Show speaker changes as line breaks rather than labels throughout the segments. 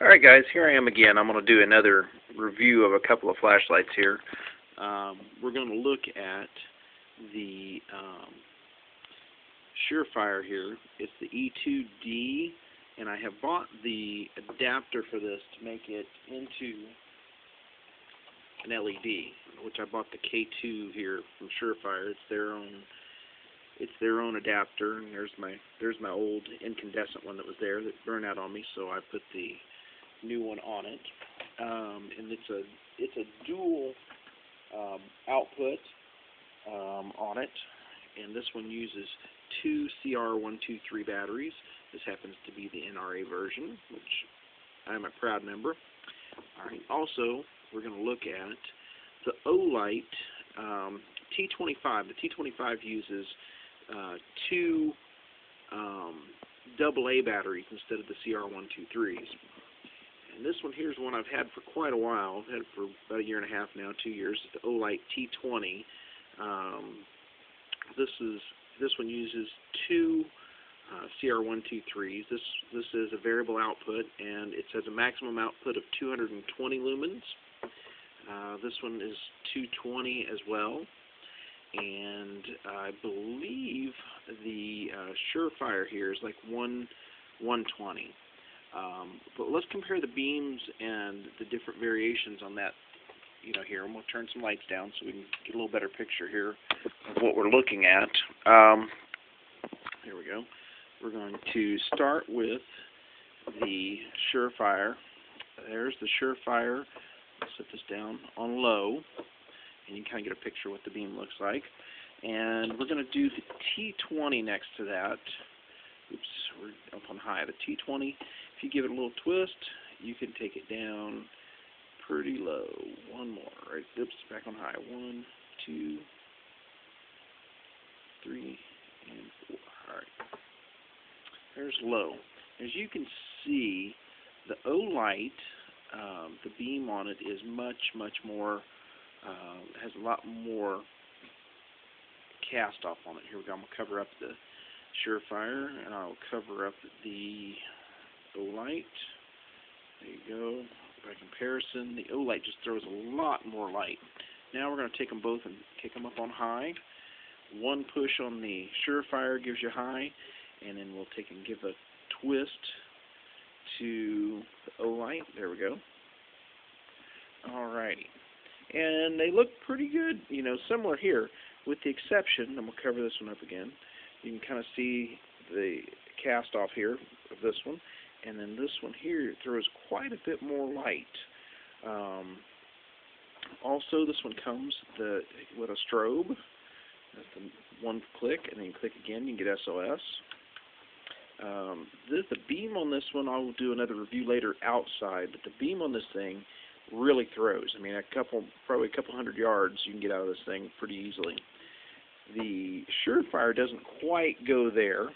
Alright guys, here I am again. I'm going to do another review of a couple of flashlights here. We're going to look at the Surefire here. It's the E2D, and I have bought the adapter for this to make it into an LED, which I bought the K2 here from Surefire. It's their own adapter, and there's my old incandescent one that was there that burned out on me, so I put the new one on it, and it's a dual output on it, and this one uses two CR123 batteries. This happens to be the NRA version, which I'm a proud member. Alright, also we're going to look at the Olight T25. The T25 uses two AA batteries instead of the CR123s. And this one here is one I've had for quite a while. I've had it for about a year and a half now, 2 years. It's the Olight T20. This one uses two CR123s. This is a variable output, and it has a maximum output of 220 lumens. This one is 220 as well, and I believe the Surefire here is like 120. But let's compare the beams and the different variations on that, here. And we'll turn some lights down so we can get a little better picture here of what we're looking at. Here we go. We're going to start with the Surefire. There's the Surefire. I'll set this down on low, and you can kind of get a picture of what the beam looks like. And we're going to do the T20 next to that. Oops, we're up on high. The T20, if you give it a little twist, you can take it down pretty low. One more, right? Oops, back on high. 1, 2, 3, and 4. All right. There's low. As you can see, the Olight, the beam on it is much more, has a lot more cast off on it. Here we go. I'm going to cover up the Surefire, and I'll cover up the Olight. There you go. By comparison, the Olight just throws a lot more light. Now we're going to take them both and kick them up on high. One push on the Surefire gives you high, and then we'll take and give a twist to the Olight. There we go. Alrighty. And they look pretty good, similar here, with the exception, I'm going to cover this one up again. You can kind of see the cast off here of this one, and then this one here throws quite a bit more light. Also, this one comes with a strobe. That's the one click, and then you click again, you can get SOS. The beam on this one, I will do another review later outside, but the beam on this thing really throws. I mean, probably a couple hundred yards you can get out of this thing pretty easily. The Surefire doesn't quite go there.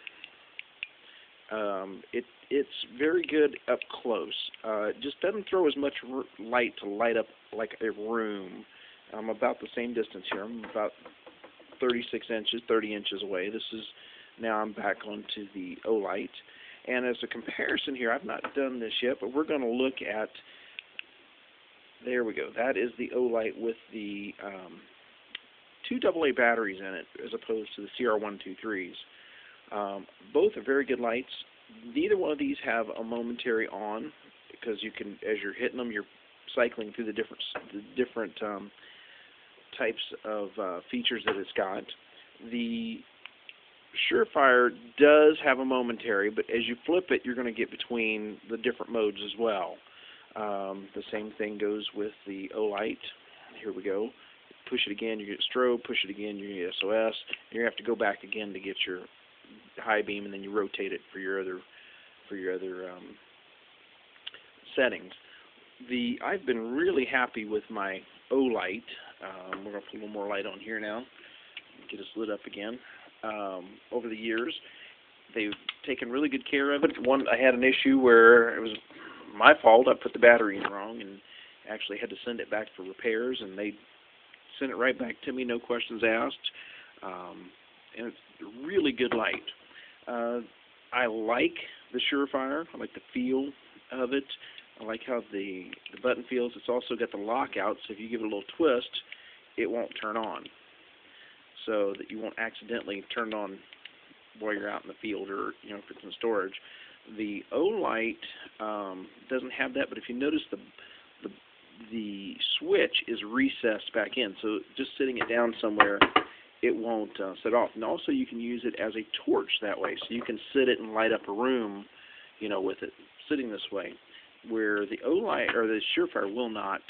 It's very good up close. It just doesn't throw as much light to light up like a room. I'm about the same distance here. I'm about 36 inches, 30 inches away. Now I'm back onto the Olight. And as a comparison here, I've not done this yet, but we're going to look at, there we go. That is the Olight with the two AA batteries in it, as opposed to the CR123s. Both are very good lights. Neither one of these have a momentary on, because you can, as you're hitting them, you're cycling through the different types of features that it's got. The Surefire does have a momentary, but as you flip it, you're going to get between the different modes as well. The same thing goes with the Olight. Here we go. Push it again, you get strobe. Push it again, you get SOS. And you're going to have to go back again to get your high beam, and then you rotate it for your other settings. I've been really happy with my Olight. We're going to put a little more light on here now. Get us lit up again. Over the years, they've taken really good care of it. I had an issue where it was my fault. I put the battery in wrong and actually had to send it back for repairs, and they sent it right back to me, no questions asked. And it's really good light. I like the Surefire. I like the feel of it. I like how the button feels. It's also got the lockout, so if you give it a little twist, it won't turn on. So that you won't accidentally turn it on while you're out in the field, or if it's in storage. The Olight doesn't have that, but if you notice the switch is recessed back in, so just sitting it down somewhere, it won't set off. And also you can use it as a torch that way, so you can sit it and light up a room, with it sitting this way. Where the Olight or the Surefire will not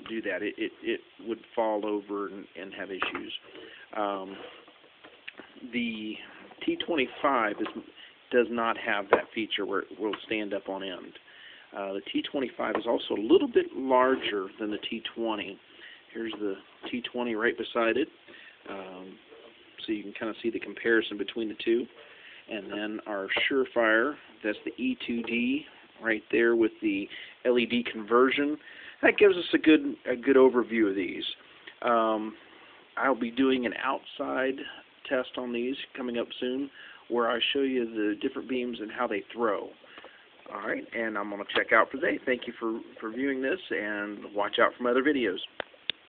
do that. It would fall over and have issues. The T25 does not have that feature where it will stand up on end. The T25 is also a little bit larger than the T20. Here's the T20 right beside it, so you can kind of see the comparison between the two. And then our Surefire, that's the E2D right there with the LED conversion. That gives us a good overview of these. I'll be doing an outside test on these coming up soon, where I show you the different beams and how they throw. All right, and I'm going to check out for today. Thank you for viewing this, and watch out for my other videos.